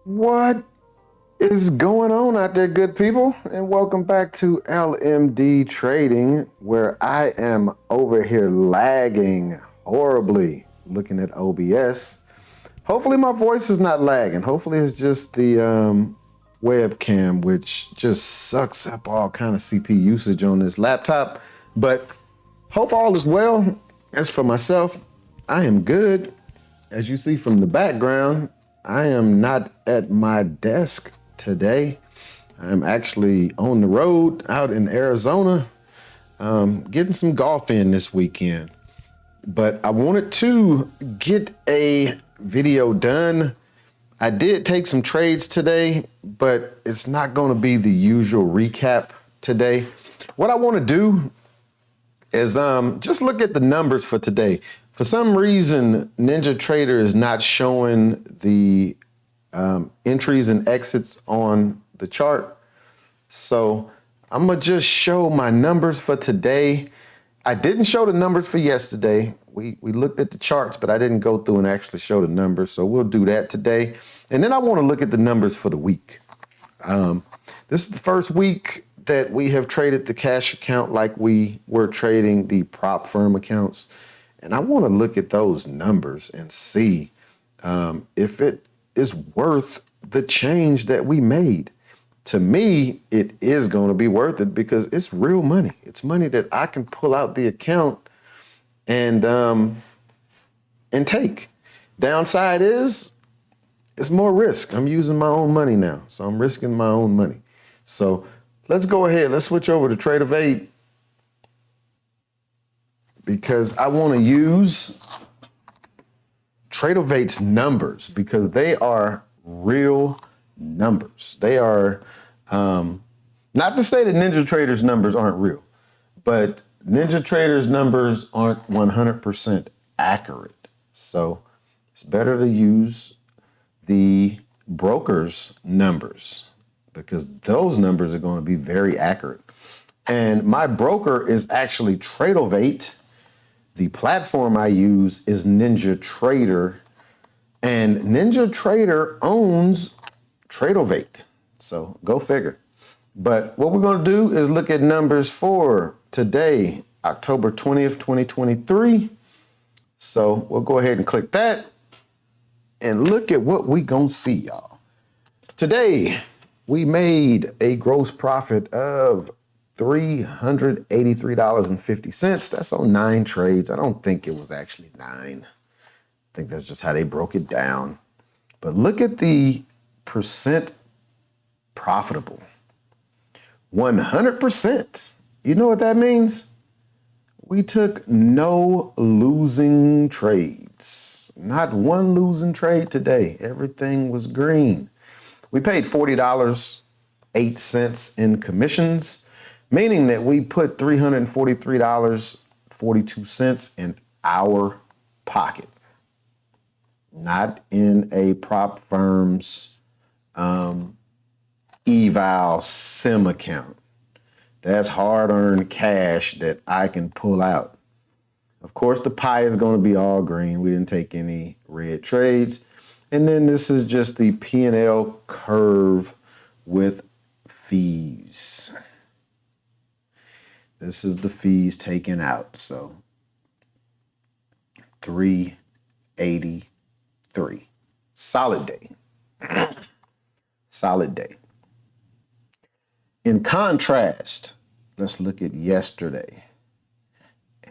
What is going on out there, good people? And welcome back to LMD Trading, where I am over here lagging horribly looking at OBS. Hopefully my voice is not lagging. Hopefully it's just the webcam, which just sucks up all kind of CPU usage on this laptop. But hope all is well. As for myself, I am good. As you see from the background, I am not at my desk today. I'm actually on the road out in Arizona, getting some golf in this weekend. But I wanted to get a video done. I did take some trades today, but it's not going to be the usual recap today. What I want to do is just look at the numbers for today. For some reason, NinjaTrader is not showing the entries and exits on the chart. So I'm gonna just show my numbers for today. I didn't show the numbers for yesterday. We looked at the charts, but I didn't go through and actually show the numbers. So we'll do that today. And then I want to look at the numbers for the week. This is the first week that we have traded the cash account like we were trading the prop firm accounts. And I want to look at those numbers and see if it is worth the change that we made. To me, it is going to be worth it because it's real money. It's money that I can pull out the account and take. Downside is it's more risk. I'm using my own money now, so I'm risking my own money. So let's go ahead. Let's switch over to TRADERVUE because I want to use TRADERVUE's numbers because they are real numbers. They are, not to say that NinjaTrader's numbers aren't real, but NinjaTrader's numbers aren't 100% accurate. So it's better to use the broker's numbers because those numbers are going to be very accurate. And my broker is actually TRADERVUE. The platform I use is NinjaTrader, and NinjaTrader owns TRADERVUE. So go figure. But what we're going to do is look at numbers for today, October 20th, 2023. So we'll go ahead and click that and look at what we going to see, y'all. Today, we made a gross profit of $383.50. That's on 9 trades. I don't think it was actually 9. I think that's just how they broke it down. But look at the percent profitable. 100%. You know what that means? We took no losing trades. Not one losing trade today. Everything was green. We paid $40.08 in commissions, meaning that we put $343.42 in our pocket, not in a prop firm's eval sim account. That's hard-earned cash that I can pull out. Of course, the pie is going to be all green. We didn't take any red trades. And then this is just the P&L curve with fees. This is the fees taken out. So 383. Solid day. Solid day. In contrast, let's look at yesterday.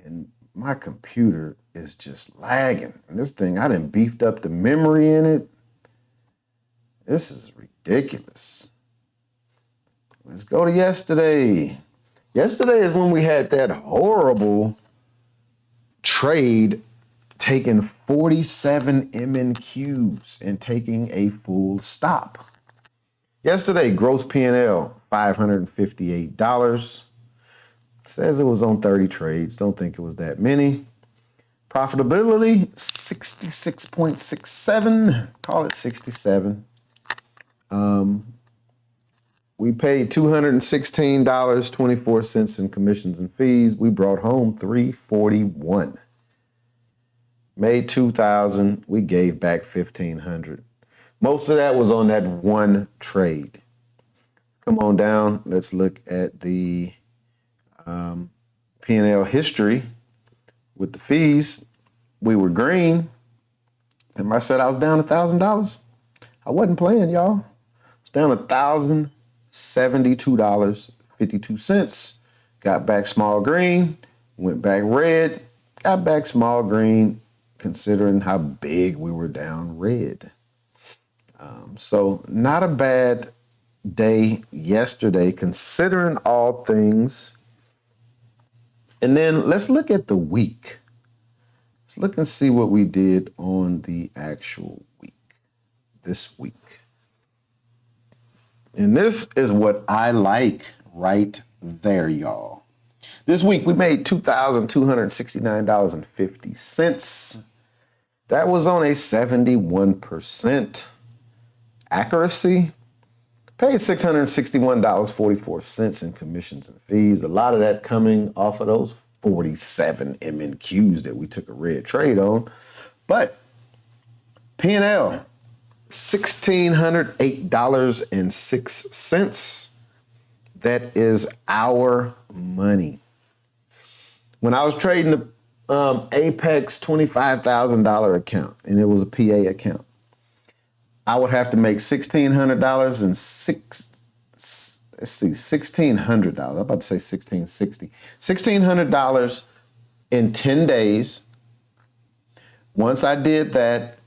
And my computer is just lagging. And this thing, I done beefed up the memory in it. This is ridiculous. Let's go to yesterday. Yesterday is when we had that horrible trade taking 47 MNQs and taking a full stop. Yesterday, gross P&L, $558. Says it was on 30 trades. Don't think it was that many. Profitability, 66.67. Call it 67. We paid $216.24 in commissions and fees. We brought home $341. Made $2,000. We gave back $1,500. Most of that was on that one trade. Come on down. Let's look at the P&L history with the fees. We were green. Remember I said I was down $1,000? I wasn't playing, y'all. It's down $1,072.52. Got back small green, went back red, got back small green, considering how big we were down red. So not a bad day yesterday, considering all things. And then let's look at the week. Let's look and see what we did on the actual week, this week. And this is what I like right there, y'all. This week we made $2,269.50. That was on a 71% accuracy. Paid $661.44 in commissions and fees. A lot of that coming off of those 47 MNQs that we took a red trade on. But P&L, $1,608.06. That is our money. When I was trading the Apex $25,000 account, and it was a PA account, I would have to make $1,600 and $1,600. I'm about to say $1,660. $1,600 in 10 days. Once I did that,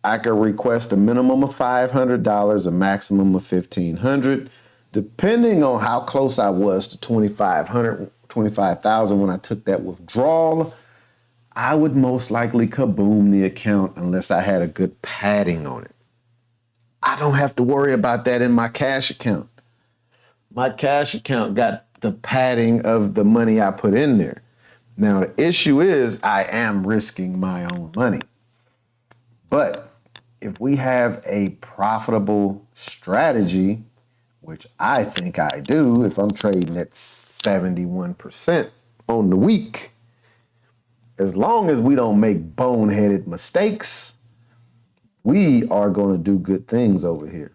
I could request a minimum of $500, a maximum of $1,500, depending on how close I was to $2,500 when I took that withdrawal. I would most likely kaboom the account unless I had a good padding on it. I don't have to worry about that in my cash account. My cash account got the padding of the money I put in there. Now, the issue is I am risking my own money. But if we have a profitable strategy, which I think I do if I'm trading at 71% on the week, as long as we don't make boneheaded mistakes, we are going to do good things over here.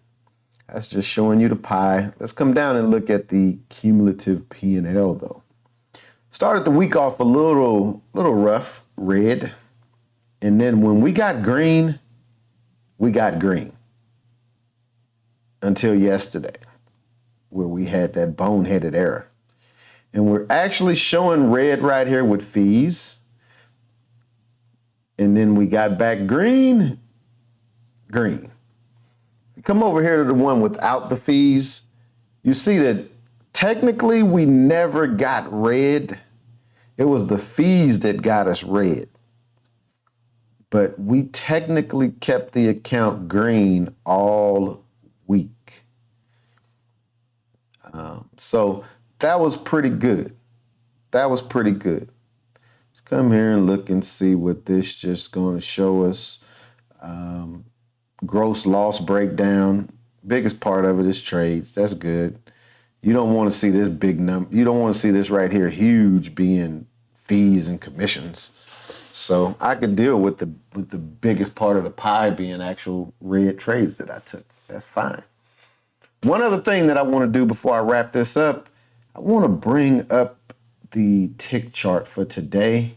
That's just showing you the pie. Let's come down and look at the cumulative P&L though. Started the week off a little rough, red. And then when we got green, we got green. Until yesterday, where we had that boneheaded error. And we're actually showing red right here with fees. And then we got back green. Green. Come over here to the one without the fees. You see that technically we never got red. It was the fees that got us red. But we technically kept the account green all week. So that was pretty good. That was pretty good. Let's come here and look and see what this just going to show us. Gross loss breakdown. Biggest part of it is trades. That's good. You don't want to see this big number. You don't want to see this right here huge being fees and commissions. So I could deal with the biggest part of the pie being actual red trades that I took. That's fine. One other thing that I want to do before I wrap this up, I want to bring up the tick chart for today.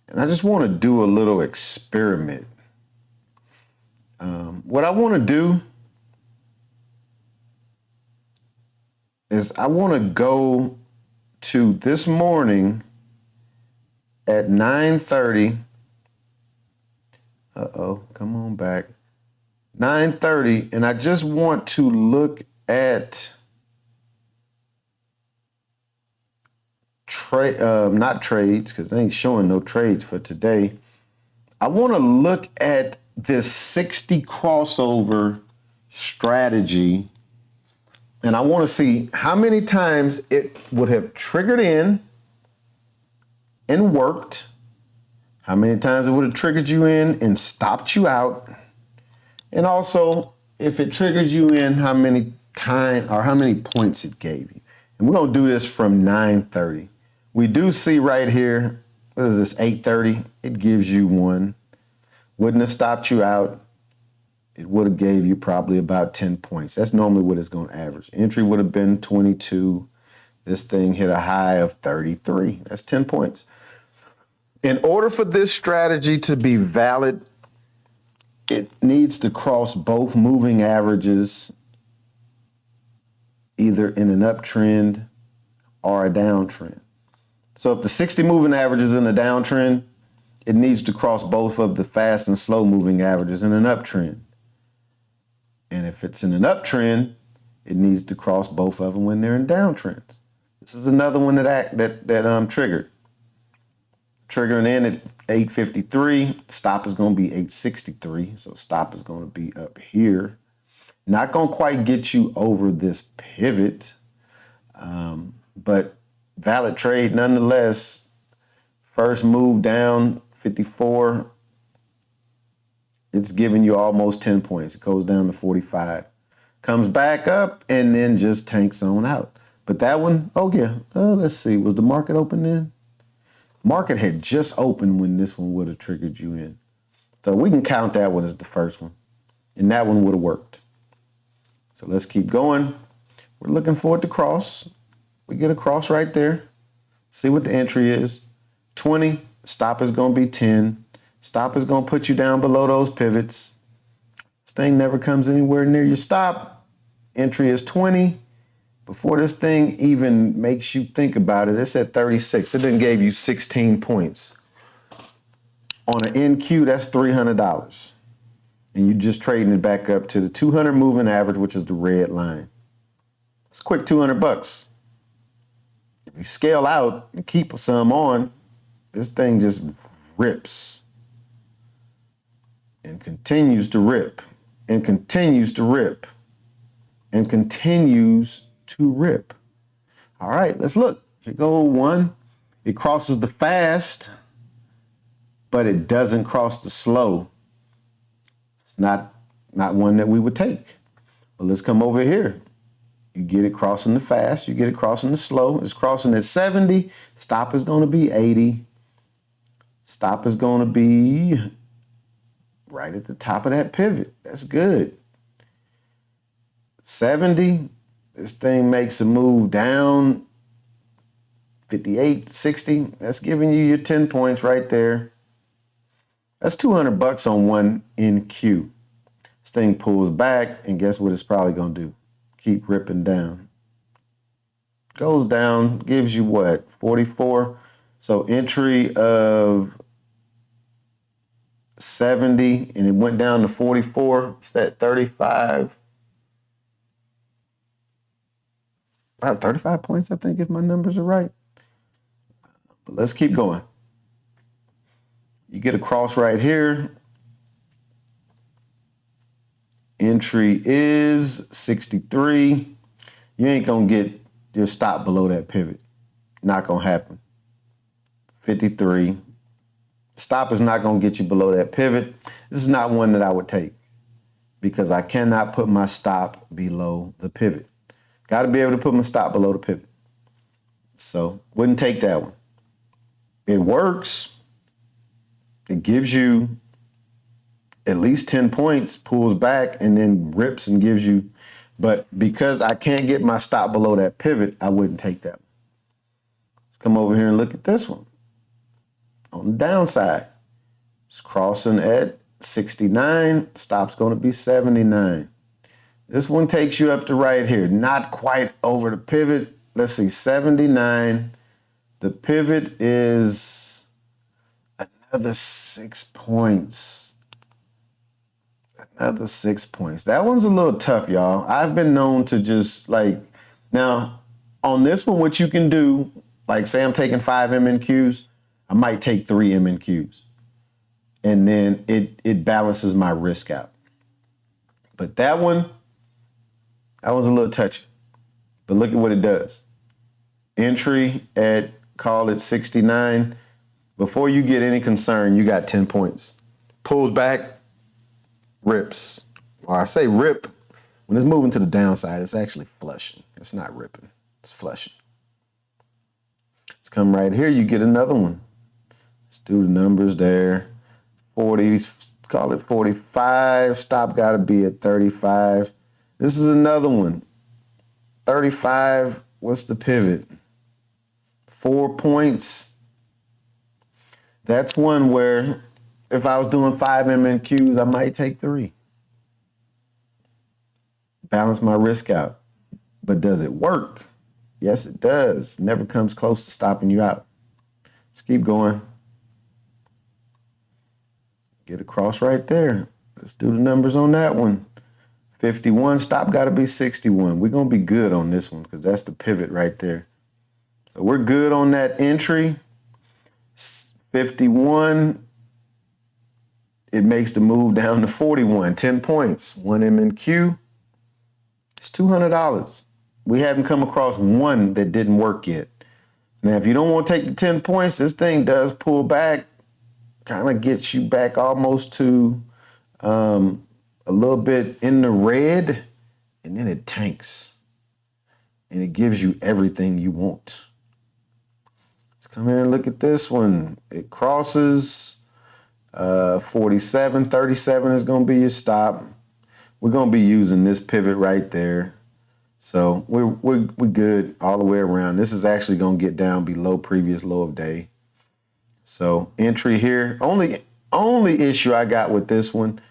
And I just want to do a little experiment. What I want to do is I want to go to this morning at 9:30. Come on back. 9:30, and I just want to look at not trades, because they ain't showing no trades for today. I want to look at this 60 crossover strategy, and I want to see how many times it would have triggered in and worked, how many times it would have triggered you in and stopped you out, and also if it triggered you in, how many times or how many points it gave you. And we're going to do this from 9:30. We do see right here, what is this, 8:30? It gives you one. Wouldn't have stopped you out. it would have gave you probably about 10 points. That's normally what it's going to average. Entry would have been 22. This thing hit a high of 33. That's 10 points. In order for this strategy to be valid, it needs to cross both moving averages, either in an uptrend or a downtrend. So if the 60 moving average is in a downtrend, it needs to cross both of the fast and slow moving averages in an uptrend. And if it's in an uptrend, it needs to cross both of them when they're in downtrends. This is another one that triggered. Triggering in at 853, stop is going to be 863. So stop is going to be up here. Not going to quite get you over this pivot, but valid trade nonetheless. First move down, 54. It's giving you almost 10 points. It goes down to 45. Comes back up and then just tanks on out. But that one, oh yeah, let's see. Was the market open then? Market had just opened when this one would have triggered you in. So we can count that one as the first one. And that one would have worked. So let's keep going. We're looking for it to cross. We get a cross right there. See what the entry is. 20, stop is going to be 10. Stop is going to put you down below those pivots. This thing never comes anywhere near your stop. Entry is 20. Before this thing even makes you think about it, it's at 36. It then gave you 16 points. On an NQ, that's $300. And you're just trading it back up to the 200 moving average, which is the red line. It's a quick 200 bucks. If you scale out and keep some on, this thing just rips and continues to rip and continues to rip and continues to rip. All right, let's look. Here go one. It crosses the fast, but it doesn't cross the slow. It's not one that we would take. But let's come over here. You get it crossing the fast. You get it crossing the slow. It's crossing at 70. Stop is going to be 80. Stop is going to be right at the top of that pivot. That's good. 70. This thing makes a move down. 58, 60. That's giving you your 10 points right there. That's 200 bucks on one NQ. This thing pulls back, and guess what it's probably going to do? Keep ripping down. Goes down, gives you what? 44. So entry of 70, and it went down to 44. It's at 35. About 35 points, I think, if my numbers are right. But let's keep going. You get a cross right here. Entry is 63. You ain't going to get your stop below that pivot. Not going to happen. 53. Stop is not going to get you below that pivot. This is not one that I would take because I cannot put my stop below the pivot. Got to be able to put my stop below the pivot. So wouldn't take that one. It works. It gives you at least 10 points, pulls back, and then rips and gives you. But because I can't get my stop below that pivot, I wouldn't take that one. Let's come over here and look at this one. On the downside, it's crossing at 69. Stop's going to be 79. This one takes you up to right here. Not quite over the pivot. Let's see, 79. The pivot is another 6 points. Another 6 points. That one's a little tough, y'all. I've been known to just now on this one, what you can do, like say I'm taking 5 MNQs, I might take 3 MNQs. And then it balances my risk out. But that was a little touchy. But look at what it does. Entry at, call it 69. Before you get any concern, you got 10 points. Pulls back, rips. Or I say rip. When it's moving to the downside, it's actually flushing. It's not ripping. It's flushing. Let's come right here. You get another one. Let's do the numbers there. 40, call it 45. Stop got to be at 35. This is another one. 35, what's the pivot? 4 points. That's one where if I was doing 5 MNQs, I might take 3. Balance my risk out. But does it work? Yes, it does. Never comes close to stopping you out. Let's keep going. Get across right there. Let's do the numbers on that one. 51, stop got to be 61. We're going to be good on this one because that's the pivot right there. So we're good on that entry. 51, it makes the move down to 41, 10 points. 1 MNQ, it's $200. We haven't come across one that didn't work yet. Now, if you don't want to take the 10 points, this thing does pull back, kind of gets you back almost to a little bit in the red, and then it tanks. And it gives you everything you want. Let's come here and look at this one. It crosses 47, 37 is going to be your stop. We're going to be using this pivot right there. So we're good all the way around. This is actually going to get down below previous low of day. So entry here. Only issue I got with this one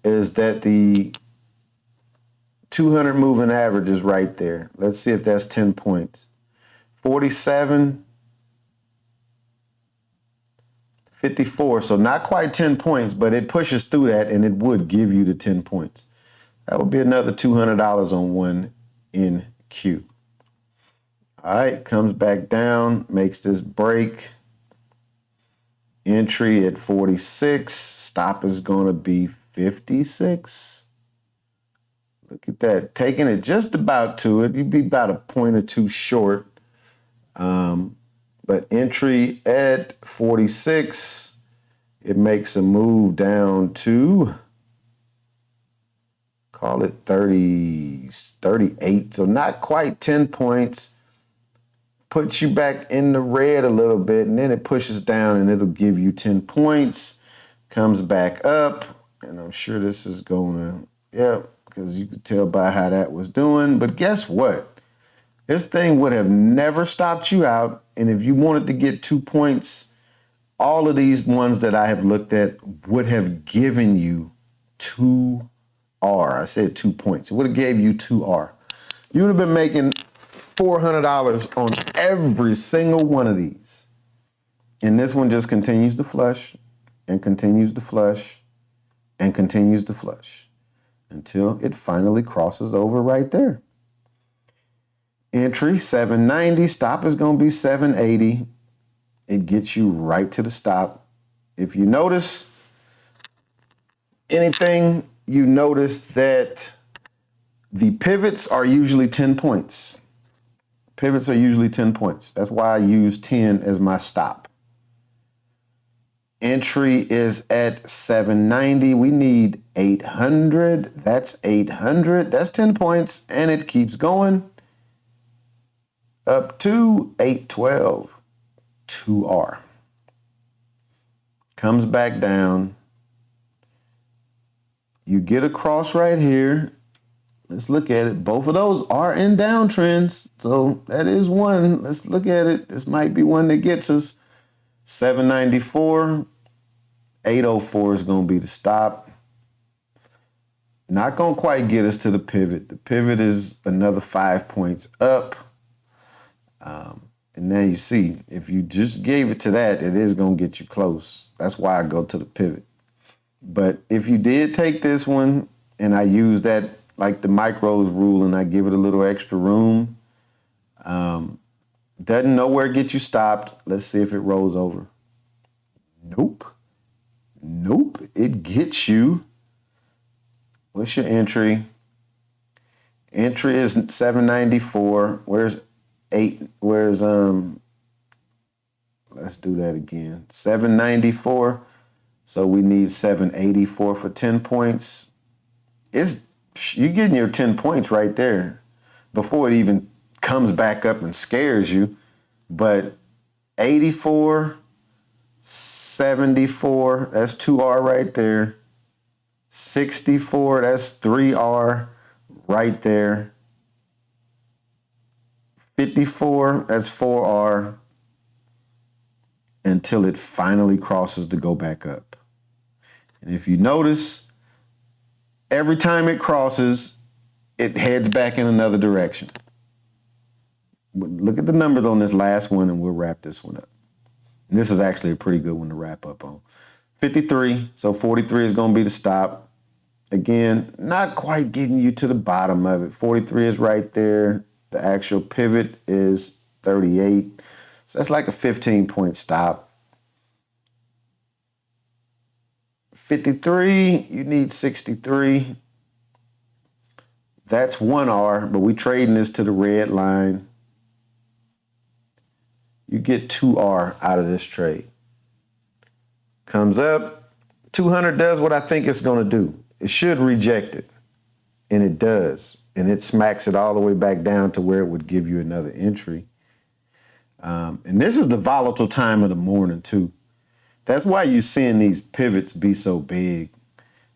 is that the 200 moving average is right there. Let's see if that's 10 points. 47, 54. So not quite 10 points, but it pushes through that and it would give you the 10 points. That would be another $200 on one in Q. All right, comes back down, makes this break. Entry at 46, stop is going to be 56. Look at that, taking it just about to it. You'd be about a point or two short. But entry at 46, it makes a move down to, call it 30, 38. So not quite 10 points. Puts you back in the red a little bit, and then it pushes down and it'll give you 10 points. Comes back up, and I'm sure this is going to, because you could tell by how that was doing. But guess what? This thing would have never stopped you out. And if you wanted to get 2 points, all of these ones that I have looked at would have given you 2R. I said 2 points. It would have gave you 2R. You would have been making $400 on every single one of these. And this one just continues to flush and continues to flush and continues to flush until it finally crosses over right there. Entry 790, stop is going to be 780. It gets you right to the stop. If you notice anything, you notice that the pivots are usually 10 points. Pivots are usually 10 points. That's why I use 10 as my stop. Entry is at 790. We need 800. That's 800. That's 10 points. And it keeps going up to 812. 2R. Comes back down. You get across right here. Let's look at it. Both of those are in downtrends. So that is one. Let's look at it. This might be one that gets us. 794. 804 is going to be the stop. Not going to quite get us to the pivot. The pivot is another 5 points up. And now you see, if you just gave it to that, it is going to get you close. That's why I go to the pivot. But if you did take this one and I use that like the micros rule and I give it a little extra room, doesn't nowhere get you stopped. Let's see if it rolls over. Nope. Nope. It gets you. What's your entry? Entry is 794. Where's 8? Where's let's do that again. 794. So we need 784 for 10 points. You're getting your 10 points right there before it even comes back up and scares you. But 84, 74, that's 2R right there. 64, that's 3R right there. 54, that's 4R until it finally crosses to go back up. And if you notice, every time it crosses, it heads back in another direction. Look at the numbers on this last one and we'll wrap this one up. And this is actually a pretty good one to wrap up on. 53, so 43 is going to be the stop. Again, not quite getting you to the bottom of it. 43 is right there. The actual pivot is 38. So that's like a 15-point stop. 53, you need 63. That's 1R, but we're trading this to the red line. You get 2R out of this trade. Comes up, 200 does what I think it's going to do. It should reject it, and it does. And it smacks it all the way back down to where it would give you another entry. And this is the volatile time of the morning, too. That's why you're seeing these pivots be so big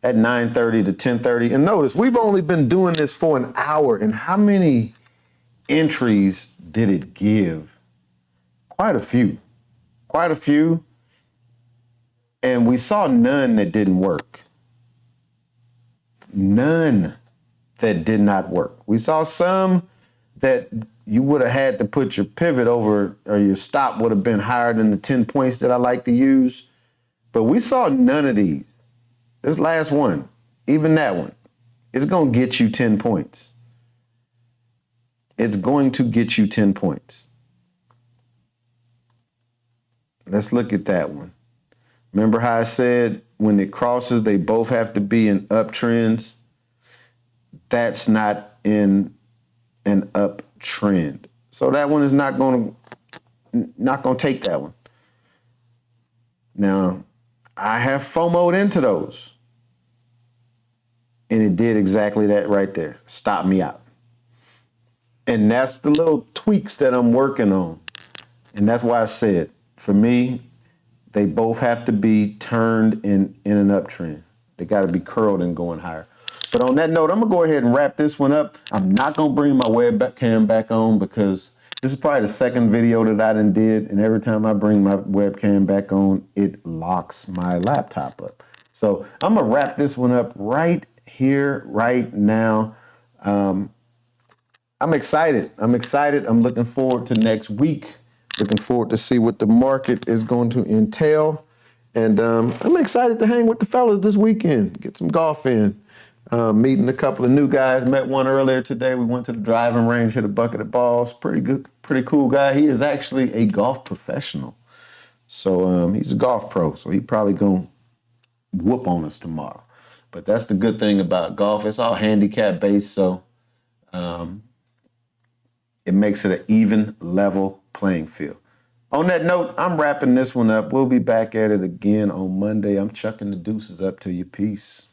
at 9:30 to 10:30. And notice, we've only been doing this for an hour. And how many entries did it give? Quite a few. Quite a few. And we saw none that didn't work. None that did not work. We saw some that you would have had to put your pivot over, or your stop would have been higher than the 10 points that I like to use. But we saw none of these. This last one, even that one, it's going to get you 10 points. It's going to get you 10 points. Let's look at that one. Remember how I said when it crosses, they both have to be in uptrends? That's not in an uptrend. So that one is not going to take that one. Now, I have FOMO'd into those. And it did exactly that right there. Stop me out. And that's the little tweaks that I'm working on. And that's why I said, for me, they both have to be turned in an uptrend. They got to be curled and going higher. But on that note, I'm going to go ahead and wrap this one up. I'm not going to bring my webcam back on because this is probably the second video that I done did. And every time I bring my webcam back on, it locks my laptop up. So I'm going to wrap this one up right here, right now. I'm excited. I'm looking forward to next week. Looking forward to see what the market is going to entail. And I'm excited to hang with the fellas this weekend, get some golf in. Meeting a couple of new guys. Met one earlier today. We went to the driving range, hit a bucket of balls. Pretty good, pretty cool guy. He is actually a golf professional. So he's a golf pro. So he probably going to whoop on us tomorrow. But that's the good thing about golf. It's all handicap based. So it makes it an even level playing field. On that note, I'm wrapping this one up. We'll be back at it again on Monday. I'm chucking the deuces up to you. Peace.